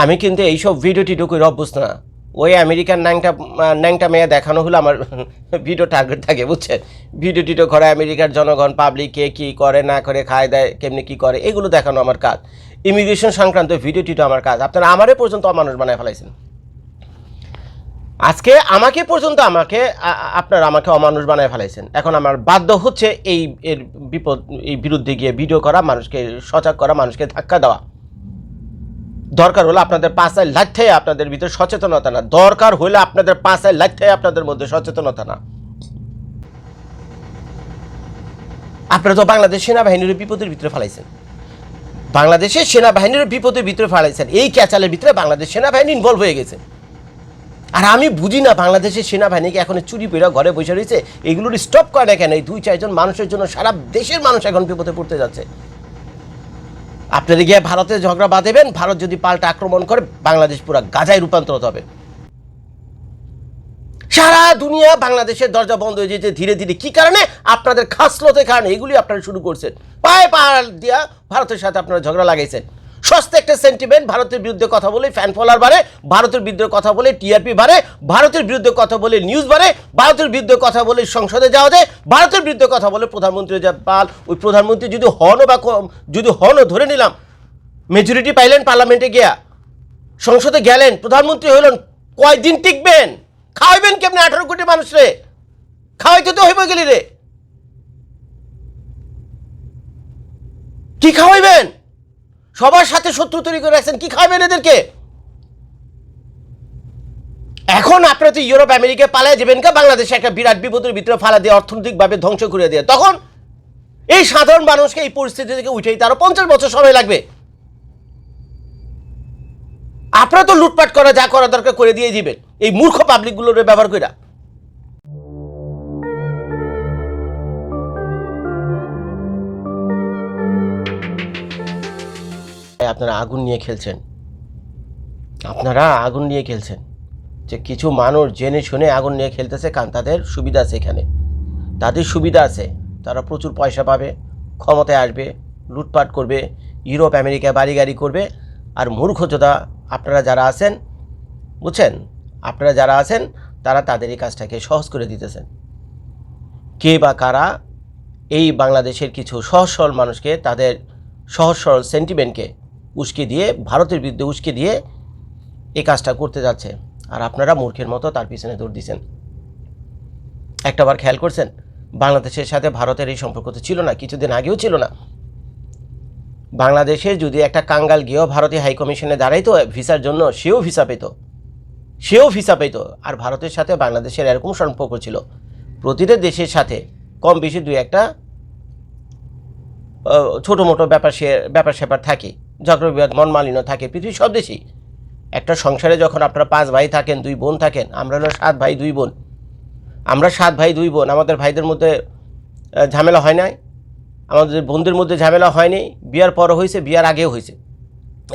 আমি কিন্তু এইসব ভিডিও টিডিও করে অভ্যস্ত না। ওই আমেরিকান ন্যাংটা মেয়ে দেখানো হলো আমার ভিডিও টার্গেট থাকে, বুঝছেন? ভিডিও টিডিও করে আমেরিকার জনগণ পাবলিক কে কী করে না করে, খায় দেয় কেমনি কী করে, এগুলো দেখানো আমার কাজ। ইমিগ্রেশন সংক্রান্ত ভিডিও টিডিও আমার কাজ। আপনারা আমারে পর্যন্ত অমানুষ বানায় ফেলাইছেন। আজকে আমাকে পর্যন্ত আপনারা আমাকে অমানুষ বানায় ফেলাইছেন। এখন আমার বাধ্য হচ্ছে এর বিরুদ্ধে গিয়ে ভিডিও করা, মানুষকে সজাগ করা, মানুষকে ধাক্কা দেওয়া। দরকার হলে আপনাদের পাঁচায় লাইতে আপনাদের ভিতরে সচেতনতা না, দরকার হলে আপনাদের পাঁচায় লাইতে আপনাদের মধ্যে সচেতনতা না। আপনারা তো বাংলাদেশ সেনাবাহিনীর বিপদের ভিতরে ফেলাইছেন, বাংলাদেশের সেনাবাহিনীর বিপদের ভিতরে ফেলাইছেন। এই ক্যাচালের ভিতরে বাংলাদেশ সেনাবাহিনী ইনভলভ হয়ে গেছে। আর আমি বুঝি না বাংলাদেশের সেনাবাহিনীকে এখন চুরি পেরা ঘরে বসে রয়েছে, এগুলোর স্টপ করে না কেন? এই 2-4 জন মানুষের জন্য সারা দেশের মানুষ এখন বিপদে পড়তে যাচ্ছে। আপনারা গিয়ে ভারতে ঝগড়া বাঁধেবেন, ভারত যদি পাল্টা আক্রমণ করে বাংলাদেশ পুরো গাজায় রূপান্তরিত হবে। সারা দুনিয়া বাংলাদেশের দরজা বন্ধ হয়ে যেতে ধীরে ধীরে। কি কারণে? আপনাদের খাসলতের কারণে। এগুলি আপনারা শুরু করছেন, পায়ে পাহাড় দিয়া ভারতের সাথে আপনারা ঝগড়া লাগাইছেন। সস্তা একটা সেন্টিমেন্ট, ভারতের বিরুদ্ধে কথা বলে ফ্যান ফলোয়ার বাড়ে, ভারতের বিরুদ্ধে কথা বলে টিআরপি বাড়ে, ভারতের বিরুদ্ধে কথা বলে নিউজ বাড়ে, ভারতের বিরুদ্ধে কথা বলে সংসদে যাওয়া যায়, ভারতের বিরুদ্ধে কথা বলে প্রধানমন্ত্রী যা পাল, ওই প্রধানমন্ত্রী যদি হনও বা যদি হনও ধরে নিলাম মেজরিটি পাইলেন, পার্লামেন্টে গিয়া সংসদে গেলেন, প্রধানমন্ত্রী হইলেন, কয়দিন টিকবেন? খাওয়াইবেন কেমনি 18 কোটি মানুষরে? খাওয়াইতে তো হইব গেলি রে, কি খাওয়াইবেন? সবার সাথে শত্রু তৈরি করে রাখছেন, কি খাওয়াবেন এদেরকে? এখন আপনারা তো ইউরোপ আমেরিকা পালায় যাবেন কা, বাংলাদেশে একটা বিরাট বিপদের ভিতরে ফালা দিয়ে অর্থনৈতিকভাবে ধ্বংস করে দিয়ে, তখন এই সাধারণ মানুষকে এই পরিস্থিতি থেকে উঠেই তারও 50 বছর সময় লাগবে। আপনারা তো লুটপাট করা যা করা দরকার করে দিয়ে দিবেন এই মূর্খ পাবলিকগুলোর ব্যবহার করে। আপনারা আগুন নিয়ে খেলছেন, আপনারা আগুন নিয়ে খেলছেন। যে কিছু মানুষ জেনে শুনে আগুন নিয়ে খেলতেছে, কারণ তাদের সুবিধা আছে, এখানে তাদের সুবিধা আছে, তারা প্রচুর পয়সা পাবে, ক্ষমতায় আসবে, লুটপাট করবে, ইউরোপ আমেরিকায় বাড়ি গাড়ি করবে। আর মূর্খ যোদ্ধা আপনারা যারা আছেন, বুঝছেন, আপনারা যারা আছেন তারা তাদের এই কাজটাকে সহজ করে দিতেছেন। কে বা কারা এই বাংলাদেশের কিছু সহজ সরল মানুষকে, তাদের সহজ সরল সেন্টিমেন্টকে উস্কে দিয়ে, ভারতের বিরুদ্ধে উস্কে দিয়ে এই কাজটা করতে যাচ্ছে। আর আপনারা মূর্খের মতো তার পিছনে দৌড় দিচ্ছেন। একটাবার খেয়াল করছেন, বাংলাদেশের সাথে ভারতের এই সম্পর্ক তো ছিল না, কিছুদিন আগেও ছিল না। বাংলাদেশে যদি একটা কাঙ্গাল গিয়েও ভারতীয় হাইকমিশনে দাঁড়াইতো ভিসার জন্য, সেও ভিসা পেত। আর ভারতের সাথে বাংলাদেশের এরকম সম্পর্ক ছিল, প্রতিটা দেশের সাথে কম বেশি 2-1টা ছোটো মোটো ব্যাপার স্যাপার থাকে, ঝগড়া বিবাদ মনমালিন্য থাকে, পৃথিবীর সব দেশেই। একটা সংসারে যখন আপনারা 5 ভাই থাকেন, 2 বোন থাকেন, আমরা হলো 7 ভাই 2 বোন। আমরা 7 ভাই 2 বোন, আমাদের ভাইদের মধ্যে ঝামেলা হয় নাই, আমাদের বোনদের মধ্যে ঝামেলা হয়নি, বিয়ার পরও হয়েছে, বিয়ার আগেও হয়েছে।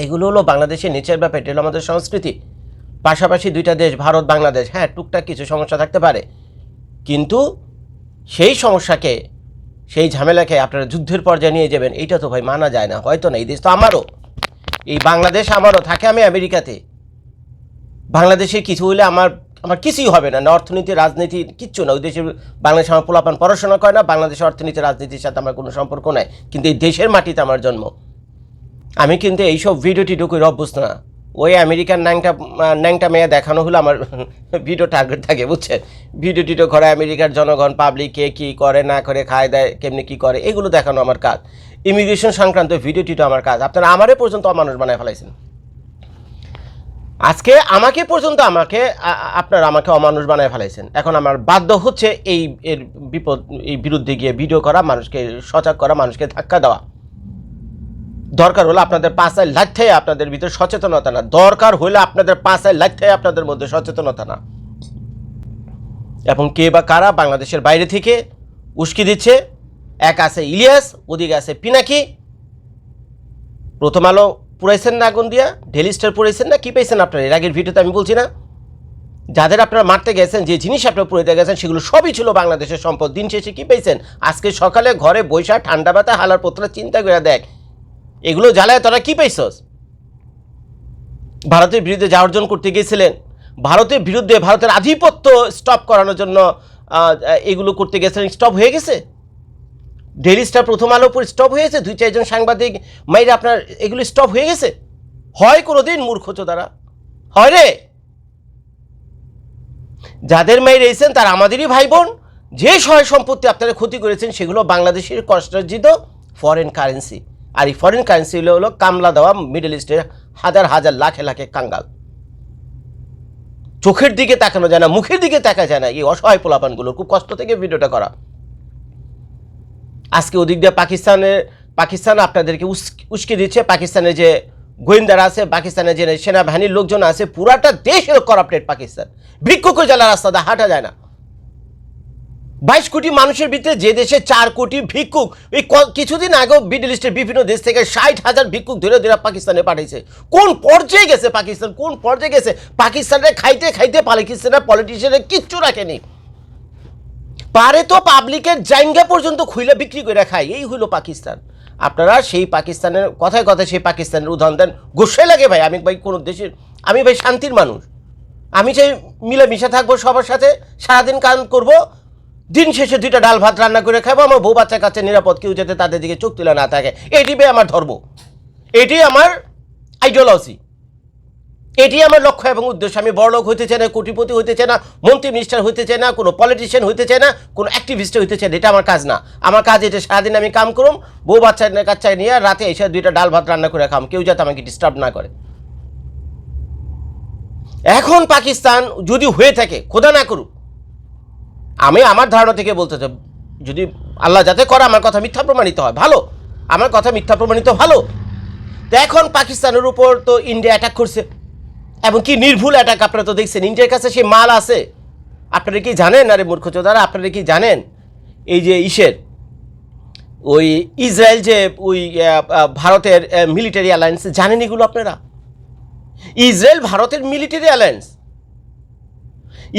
এগুলো হলো বাংলাদেশের নেচার ব্যাপার, এটা হলো আমাদের সংস্কৃতি। পাশাপাশি 2টা দেশ, ভারত বাংলাদেশ, হ্যাঁ টুকটাক কিছু সমস্যা থাকতে পারে, কিন্তু সেই সমস্যাকে, সেই ঝামেলাকে আপনারা যুদ্ধের পর্যায়ে নিয়ে যাবেন, এইটা তো ভাই মানা যায় না। হয়তো না, এই দেশ তো আমারও, এই বাংলাদেশ আমারও, থাকে আমি আমেরিকাতে। বাংলাদেশে কিছু হইলে আমার কিছুই হবে না, অর্থনীতি রাজনীতি কিচ্ছু না। ওই দেশে বাংলাদেশে আমার পোলাপান পড়াশোনা করে না, বাংলাদেশের অর্থনীতি রাজনীতির সাথে আমার কোনো সম্পর্ক নাই, কিন্তু এই দেশের মাটিতে আমার জন্ম। আমি কিন্তু এইসব ভিডিও টিডিও করে অভ্যস্ত না। ওই আমেরিকান ন্যাংটা মেয়ে দেখানো হলো আমার ভিডিও টার্গেট থাকে, বুঝছেন? ভিডিও টিডিও করে আমেরিকার জনগণ পাবলিক কে কী করে না করে, খায় দেয় কেমনি কী করে, এগুলো দেখানো আমার কাজ। ইমিগ্রেশন সংক্রান্ত ভিডিও টিডিও আমার কাজ। আপনারা আমারে পর্যন্ত অমানুষ বানায় ফেলাইছেন। আজকে আমাকে পর্যন্ত আপনারা আমাকে অমানুষ বানায় ফেলাইছেন। এখন আমার বাধ্য হচ্ছে এর বিরুদ্ধে গিয়ে ভিডিও করা, মানুষকে সজাগ করা, মানুষকে ধাক্কা দেওয়া। দরকার হলে আপনাদের পাঁচায় লাইতে আপনাদের ভিতরে সচেতনতা না, দরকার হলে আপনাদের পাঁচায় লাইতে আপনাদের মধ্যে সচেতনতা না। এবং কে বা কারা বাংলাদেশের বাইরে থেকে উস্কি দিচ্ছে, এক আছে ইলিয়াস, ওদিকে আছে পিনাকি। প্রথম আলো পুরাইছেন না আগুন দিয়া, ডেলি স্টার পুরাইছেন না, কি পেয়েছেন আপনারা? এর আগের ভিডিওতে আমি বলছি না, যাদের আপনারা মারতে গেছেন, যে জিনিস আপনারা পুরাইতে গেছেন, সেগুলো সবই ছিল বাংলাদেশের সম্পদ। দিন শেষে কি পেয়েছেন? আজকে সকালে ঘরে বৈশা ঠান্ডা বাতা হালার পত্রা চিন্তা করে দেখ, এগুলো জ্বালায় তোরা কি পাইছস? ভারতের বিরুদ্ধে যা অর্জন করতে গিয়েছিলেন, ভারতের বিরুদ্ধে ভারতের আধিপত্য স্টপ করানোর জন্য এগুলো করতে গেছিলেন, স্টপ হয়ে গেছে। ডেইলি স্টার, প্রথম আলো উপর স্টপ হয়েছে, 2-4 জন সাংবাদিক মাইরে আপনার এগুলো স্টপ হয়ে গেছে। হয় কোনোদিন মূর্খ চোদারা হয় রে। যাদের মাইরে এসেছেন তারা আমাদেরই ভাই বোন। যে সহায় সম্পত্তি আপনারা ক্ষতি করেছেন সেগুলো বাংলাদেশের কষ্টার্জিত ফরেন কারেন্সি। আর এই ফরেন কারেন্সি হলো কামলা দেওয়া মিডল ইস্টের হাজার হাজার লাখে লাখে কাঙ্গাল। চোখের দিকে তাকানো যায় না, মুখের দিকে তাকা যায় না এই অসহায় পোলাপানগুলো। খুব কষ্ট থেকে ভিডিওটা করা। আজকে ওদিক দিয়ে পাকিস্তান আপনাদেরকে উস্কে দিচ্ছে। পাকিস্তানের যে গোয়েন্দারা আছে, পাকিস্তানের যে সেনাবাহিনীর লোকজন আছে, পুরাটা দেশের করাপ্টেড পাকিস্তান। ভিক্ষুক জ্বালা রাস্তা দিয়ে হাঁটা যায় না। 22 কোটি মানুষের ভিতরে যে দেশে 4 কোটি ভিক্ষুক, এই কিছুদিন আগেও মিডল ইস্টের বিভিন্ন দেশ থেকে 60,000 ভিক্ষুক ধরে ধরে পাকিস্তানে পাঠিয়েছে। কোন পর্যায়ে গেছে পাকিস্তান, কোন পর্যায়ে গেছে পাকিস্তানের? খাইতে খাইতে পাকিস্তানের পলিটিশিয়ানের কিচ্ছু রাখেনি, পারে তো পাবলিকের জায়গা পর্যন্ত খুইলে বিক্রি করে খায়। এই হলো পাকিস্তান। আপনারা সেই পাকিস্তানের কথায় কথায় সেই পাকিস্তানের উদাহরণ দেন, গোসাই লাগে ভাই। আমি ভাই কোনো দেশের, আমি ভাই শান্তির মানুষ, আমি চাই মিলেমিশে থাকবো সবার সাথে, সারাদিন কাজ করব, দিন শেষে 2টা ডাল ভাত রান্না করে খাবো, আমার বউ বাচ্চা কাছে নিরাপদ, কেউ যাতে তাদের দিকে চোখ তুলে না থাকে। এটি ভাই আমার ধর্ম, এটি আমার আইডিওলজি, এটি আমার লক্ষ্য এবং উদ্দেশ্য। আমি বড়লোক হইতে চাই না, কোটিপতি হইতে চাই না, মন্ত্রী মিনিস্টার হইতে চাই না, কোনো পলিটিশিয়ান হইতে চাই না, কোনো অ্যাক্টিভিস্ট হইতে চাই না। এটা আমার কাজ না। আমার কাজ এটা, সারাদিন আমি কাম করুম, বউ বাচ্চার কাচ্চায় নিয়ে রাতে এসে 2টা ডাল ভাত রান্না করে খাম, কেউ যাতে আমাকে ডিস্টার্ব না করে। এখন পাকিস্তান যদি হয়ে থাকে, খোদা না করুক, আমি আমার ধারণা থেকে বলতে চাই, যদি আল্লাহ যাতে করে আমার কথা মিথ্যা প্রমাণিত হয় ভালো, আমার কথা মিথ্যা প্রমাণিত ভালো। তো এখন পাকিস্তানের উপর তো ইন্ডিয়া অ্যাটাক করছে, এবং কি নির্ভুল অ্যাটাক। আপনারা তো দেখছেন ইন্ডিয়ার কাছে সেই মাল আছে। আপনারা কি জানেন? আরে মূর্খ চোদারা, আপনারা কি জানেন এই যে ওই ইসরায়েল যে ওই ভারতের মিলিটারি অ্যালায়েন্স, জানেন এগুলো আপনারা? ইসরায়েল ভারতের মিলিটারি অ্যালায়েন্স।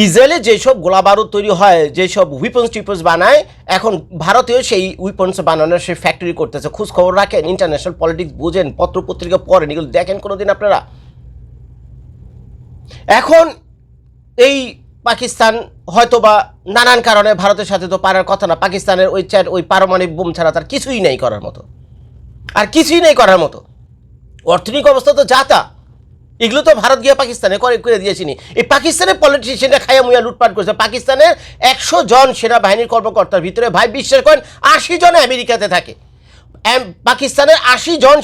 ইসরায়েলে যেসব গোলা বারুদ তৈরি হয়, যেসব টিপন্স বানায়, এখন ভারতেও সেই উইপন্স বানানোর সে ফ্যাক্টরি করতেছে। খোঁজ খবর রাখেন, ইন্টারন্যাশনাল পলিটিক্স বোঝেন, পত্রপত্রিকা পড়েন, এগুলো দেখেন কোনোদিন আপনারা? এখন এই পাকিস্তান হয়তোবা নানান কারণে ভারতের সাথে তো পারার কথা না। পাকিস্তানের ওই পারমাণবিক বোম ছাড়া তার কিছুই নেই করার মতো, আর কিছুই নেই করার মতো। অর্থনৈতিক অবস্থা তো যাতা, এগুলো তো ভারত গিয়ে পাকিস্তানে করে দিয়েছিনি। এই পাকিস্তানের পলিটিশিয়ানরা খাইয়া মুইয়া লুটপাট করেছে। পাকিস্তানের 100 জন সেনাবাহিনীর কর্মকর্তার ভিতরে ভাই বিশ্বাস করেন 80 জন আমেরিকাতে থাকে। পাকিস্তানের 100 জন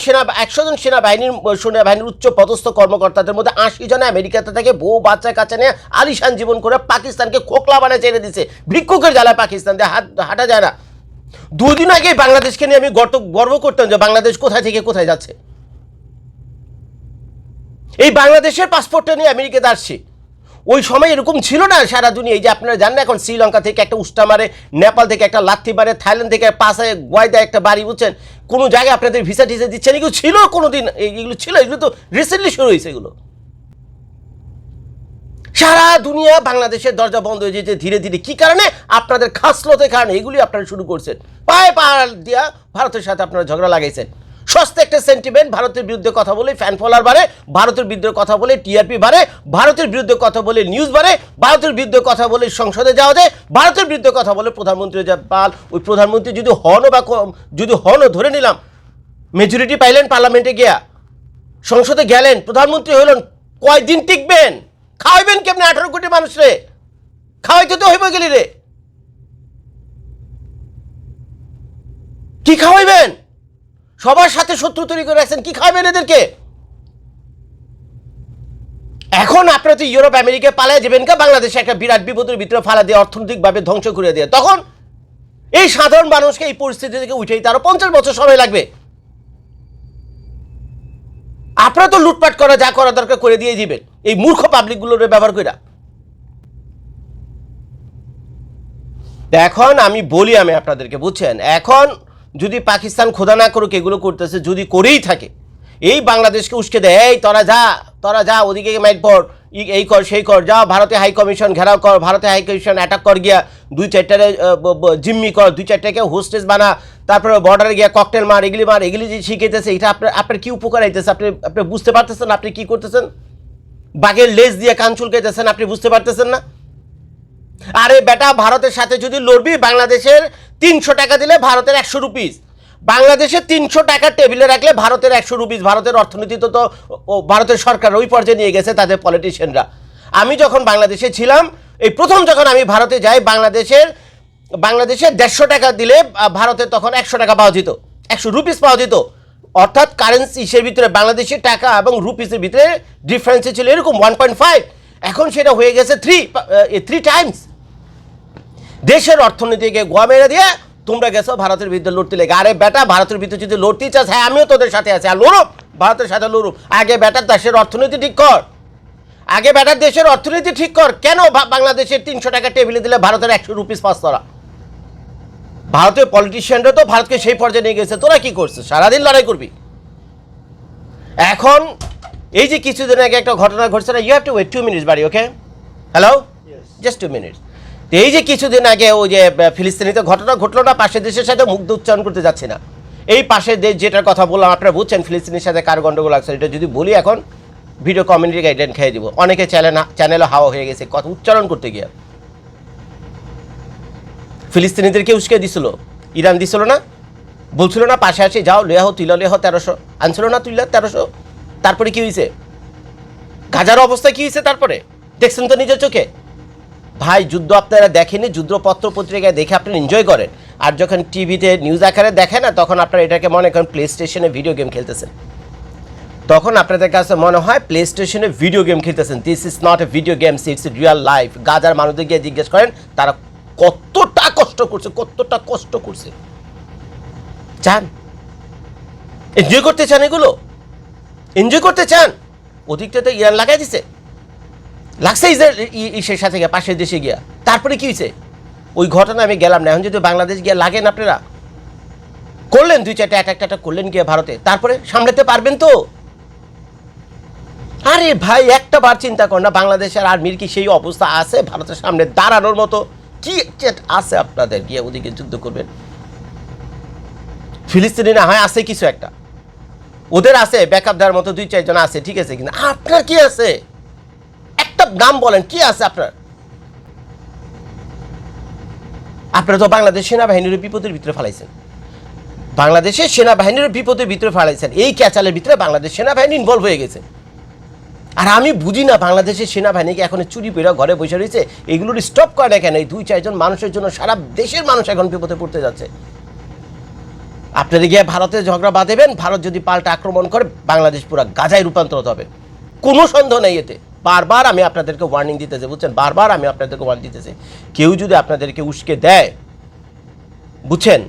সেনাবাহিনীর উচ্চ পদস্থ কর্মকর্তাদের মধ্যে 80 জন আমেরিকাতে থাকে। বউ বাচ্চা কাছে নিয়ে আলিশান জীবন করে পাকিস্তানকে খোকলা বানায় ছেড়ে দিচ্ছে। ভিক্ষুকের জ্বালায় পাকিস্তান দিয়ে হাঁটা যায় না। 2 দিন আগে বাংলাদেশকে নিয়ে আমি গর্ব করতাম যে বাংলাদেশ কোথায় থেকে কোথায় যাচ্ছে। এই বাংলাদেশের পাসপোর্টটা নিয়ে আমেরিকাতে আসছে। ওই সময় এরকম ছিল না সারা দুনিয়া। এই যে আপনারা জানেন এখন শ্রীলঙ্কা থেকে একটা উষ্টা মারে, নেপাল থেকে একটা লাথি মারে, থাইল্যান্ড থেকে পাশে গোয়াইদা একটা বাড়ি, বুঝছেন? কোনো জায়গায় আপনাদের ভিসা টিসা দিচ্ছেন, এগুলো ছিল কোনোদিন? এগুলো ছিল, এগুলো তো রিসেন্টলি শুরু হয়েছে। এগুলো সারা দুনিয়া বাংলাদেশের দরজা বন্ধ হয়ে যেতে ধীরে ধীরে। কি কারণে? আপনাদের খাসলতের কারণে। এগুলি আপনারা শুরু করছেন। পায়ে পা দিয়া ভারতের সাথে আপনারা ঝগড়া লাগাইছেন। সস্তা একটা সেন্টিমেন্ট, ভারতের বিরুদ্ধে কথা বলে ফ্যান ফলোয়ার বাড়ে, ভারতের বিরুদ্ধে কথা বলে টিআরপি বাড়ে, ভারতের বিরুদ্ধে কথা বলে নিউজ বাড়ে, ভারতের বিরুদ্ধে কথা বলে সংসদে যাওয়া যায়, ভারতের বিরুদ্ধে কথা বলে প্রধানমন্ত্রী পাল। ওই প্রধানমন্ত্রী যদি হনও ধরে নিলাম, মেজরিটি পাইলেন পার্লামেন্টে গিয়া, সংসদে গেলেন, প্রধানমন্ত্রী হলেন, কয়দিন টিকবেন? খাওয়াইবেন কেমনে 18 কোটি মানুষরে? খাওয়াইতে তো হইব গেলি রে, কি খাওয়াইবেন? সবার সাথে শত্রু তৈরি করে রাখছেন, কি খাবেন এদেরকে? এখন আপনারা তো ইউরোপ আমেরিকায় পালায় যাবেন কা, বাংলাদেশে একটা বিরাট বিপদের ভিতরে ফালা দিয়ে অর্থনৈতিকভাবে ধ্বংস করে দিয়ে, তখন এই সাধারণ মানুষকে এই পরিস্থিতি থেকে উঠেই তারও 50 বছর সময় লাগবে। আপনারা তো লুটপাট করা যা করা দরকার করে দিয়ে দিবেন এই মূর্খ পাবলিকগুলোর ব্যবহার করে। এখন আমি বলি আপনাদেরকে, বুঝছেন? এখন যদি পাকিস্তান খোদা না করুক এগুলো করতেছে, যদি করেই থাকে, এই বাংলাদেশকে উস্কে দেয়, এই তোরা যা, তোরা যা ওদিকে মাইক পড়, এই কর সেই কর, যা ভারতে হাই কমিশন ঘেরাও কর, ভারতে হাই কমিশন অ্যাটাক কর, গিয়া 2-4টারে জিম্মি কর, 2-4টাকে হোস্টেস বানা, তারপরে বর্ডারে গিয়া ককটেল মার, এগুলি যে শিখাইতেছে, এটা আপনার কি উপকার আইতেছে? আপনি বুঝতে পারতেছেন আপনি কি করতেছেন? বাঘের লেজ দিয়ে কান চুলকাইতেছেন, আপনি বুঝতে পারতেছেন না? আরে বেটা, ভারতের সাথে যদি লড়বি, বাংলাদেশের 300 টাকা দিলে ভারতের 100 রুপিস, বাংলাদেশে 300 টাকা টেবিলে রাখলে ভারতের 100 রুপিস। ভারতের অর্থনীতি তো ভারতের সরকার ওই পর্যায়ে নিয়ে গেছে তাদের পলিটিশিয়ানরা। আমি যখন বাংলাদেশে ছিলাম, এই প্রথম যখন আমি ভারতে যাই, বাংলাদেশে 150 টাকা দিলে ভারতের তখন 100 টাকা পাওয়া যেত, 100 রুপিস পাওয়া যেত। অর্থাৎ কারেন্সি ইসের ভিতরে বাংলাদেশের টাকা এবং রুপিসের ভিতরে ডিফারেন্স ছিল এরকম 1.5, এখন সেটা হয়ে গেছে 3 টাইমস। দেশের অর্থনীতিকে গোয়া মেরে দিয়ে তোমরা গেছো ভারতের বিরুদ্ধে লড়তে লেগে। আরে বেটা, ভারতের বিরুদ্ধে যদি লড়তে চাস, হ্যাঁ আমিও তোদের সাথে আছি, আর লড়ুক, ভারতের সাথে লড়ুক। আগে বেটার দেশের অর্থনীতি ঠিক কর, আগে বেটার দেশের অর্থনীতি ঠিক কর। কেন বাংলাদেশের 300 টাকা টেবিলে দিলে ভারতের 100 রুপিস পাস? তোরা ভারতীয় পলিটিশিয়ানরা তো ভারতকে সেই পর্যায়ে নিয়ে গেছে, তোরা কি করছিস? সারাদিন লড়াই করবি। এখন এই যে কিছুদিন আগে একটা ঘটনা ঘটছে না, you have to wait 2 minutes বাড়ি, ওকে? Hello, just 2 minutes. এই যে কিছুদিন আগে ওই যে ফিলিস্তিনিতে ঘটনা ঘটলো না, পাশের দেশের সাথে মুগ্ধ উচ্চারণ করতে যাচ্ছে না, এই পাশের দেশ যেটার কথা বললাম, আপনারা বুঝছেন ফিলিস্তিনের সাথে কার গন্ডগোল লাগছে। এটা যদি বলি এখন ভিডিও কমিউনিটি গাইডলাইন খেয়ে দিব, অনেকে চ্যানেলে হাওয়া হয়ে গেছে কথা উচ্চারণ করতে গিয়ে। ফিলিস্তিনিদেরকে উস্কে দিছিল, ইরান দিছিল না, বলছিল না পাশে আসে যাও লেহ তুইলা লেহ 1300 আনছিল না, তুইলা 1300। তারপরে কি হয়েছে? গাজার অবস্থা কি হয়েছে তারপরে দেখছেন তো নিজের চোখে। ভাই, যুদ্ধ আপনারা দেখেনি, যুদ্ধ পত্র পত্রিকায় দেখে আপনারা এনজয় করেন, আর যখন টিভিতে নিউজ আকারে দেখেন না, তখন আপনারা এটাকে মনে করেন প্লে স্টেশনে ভিডিও গেম খেলতেছেন। তখন আপনাদের কাছে মনে হয় প্লে স্টেশনে ভিডিও গেম খেলতেছেন। This is not a video games, it's real life. গাজার মানুষদের গিয়ে জিজ্ঞেস করেন তারা কতটা কষ্ট করছে, চান এনজয় করতে চান, এগুলো এনজয় করতে চান। অধিকটা তো ইরান লাগাই দিছে, লাগছে ইসের সাথে গিয়া পাশের দেশে গিয়া। তারপরে কি হয়েছে? ওই ঘটনা আমি গেলাম না, এখন যদি বাংলাদেশ গিয়া লাগেন, আপনারা করলেন 2-4টা অ্যাটাক করলেন গিয়ে ভারতে, তারপরে সামলাতে পারবেন তো? আরে ভাই, একটা বার চিন্তা কর না, বাংলাদেশের আর্মির কি সেই অবস্থা আছে ভারতের সামনে দাঁড়ানোর মতো? কি আছে আপনাদের গিয়ে ওদিকে যুদ্ধ করবেন? ফিলিস্তিনি না হয় আছে কিছু একটা, ওদের আছে ব্যাকআপ দেওয়ার মতো 2-4 জন আছে, ঠিক আছে, কিন্তু আপনার কি আছে? একটা নাম বলেন, কি আছে আপনার? আপনারা তো বাংলাদেশ সেনাবাহিনীর বিপদের ভিতরে ফেলাইছেন, বাংলাদেশের সেনাবাহিনীর বিপদের ভিতরে ফেলাইছেন। এই ক্যাচালের ভিতরে বাংলাদেশ সেনাবাহিনী ইনভলভ হয়ে গেছে। আর আমি বুঝি না বাংলাদেশের সেনাবাহিনীকে এখন চুরি পেরা ঘরে বসে রয়েছে, এগুলোর স্টপ করে না কেন? এই 2-4 জন মানুষের জন্য সারা দেশের মানুষ এখন বিপদে পড়তে যাচ্ছে। আপনারা গিয়ে ভারতে ঝগড়া বাঁধেবেন, ভারত যদি পাল্টা আক্রমণ করে বাংলাদেশ পুরো গাজায় রূপান্তরিত হবে, কোনো সন্দেহ নেই এতে। বারবার আমি আপনাদেরকে ওয়ার্নিং দিতেছি, বুঝছেন, বারবার আমি আপনাদেরকে ওয়ার্নিং দিতেছি। কেউ যদি আপনাদেরকে উস্কে দেয়, বুঝছেন,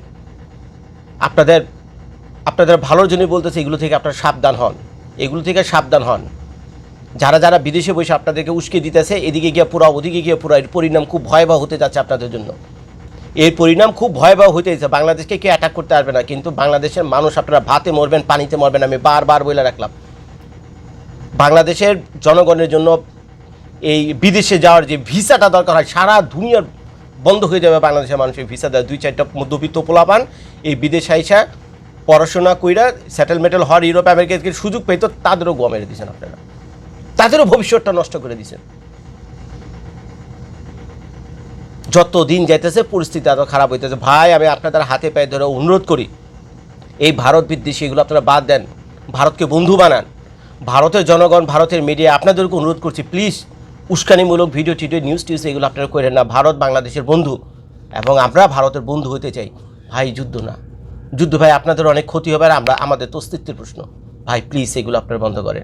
আপনাদের ভালোর জন্যই বলতেছে, এগুলো থেকে আপনারা সাবধান হন, এগুলো থেকে সাবধান হন। যারা বিদেশে বসে আপনাদেরকে উস্কে দিতেছে, এদিকে গিয়ে পুরো ওদিকে গিয়ে পুরো, এর পরিণাম খুব ভয়াবহ হতে যাচ্ছে আপনাদের জন্য। এর পরিণাম খুব ভয়াবহ হতে যাচ্ছে। বাংলাদেশকে কেউ অ্যাটাক করতে পারবে না, কিন্তু বাংলাদেশের মানুষ আপনারা ভাতে মরবেন, পানিতে মরবেন। আমি বারবার বলে রাখলাম, বাংলাদেশের জনগণের জন্য এই বিদেশে যাওয়ার যে ভিসাটা দরকার হয়, সারা দুনিয়ার বন্ধ হয়ে যাবে বাংলাদেশের মানুষের ভিসা দেয়। 2-4টা মধ্যবিত্ত পোলাপান এই বিদেশ আইসা পড়াশোনা কইরা সেটেলমেন্টাল হওয়ার ইউরোপ আমেরিকাকে সুযোগ পেত, তাদেরও গোয়া মেরে দিয়েছেন আপনারা, তাদেরও ভবিষ্যৎটা নষ্ট করে দিয়েছেন। যত দিন যাইতেছে পরিস্থিতি এত খারাপ হইতেছে। ভাই, আমি আপনাদের হাতে পায়ে ধরে অনুরোধ করি, এই ভারত বিদ্বেষী এগুলো আপনারা বাদ দেন, ভারতকে বন্ধু বানান। ভারতের জনগণ, ভারতের মিডিয়া, আপনাদেরকে অনুরোধ করছি, প্লিজ উস্কানিমূলক ভিডিও টিডিও নিউজ টিউজ এগুলো আপনারা করেন না। ভারত বাংলাদেশের বন্ধু এবং আমরা ভারতের বন্ধু হতে চাই। ভাই, যুদ্ধ না, যুদ্ধ ভাই আপনাদের অনেক ক্ষতি হবে, আর আমাদের তো অস্তিত্বের প্রশ্ন। ভাই প্লিজ এগুলো আপনারা বন্ধ করেন।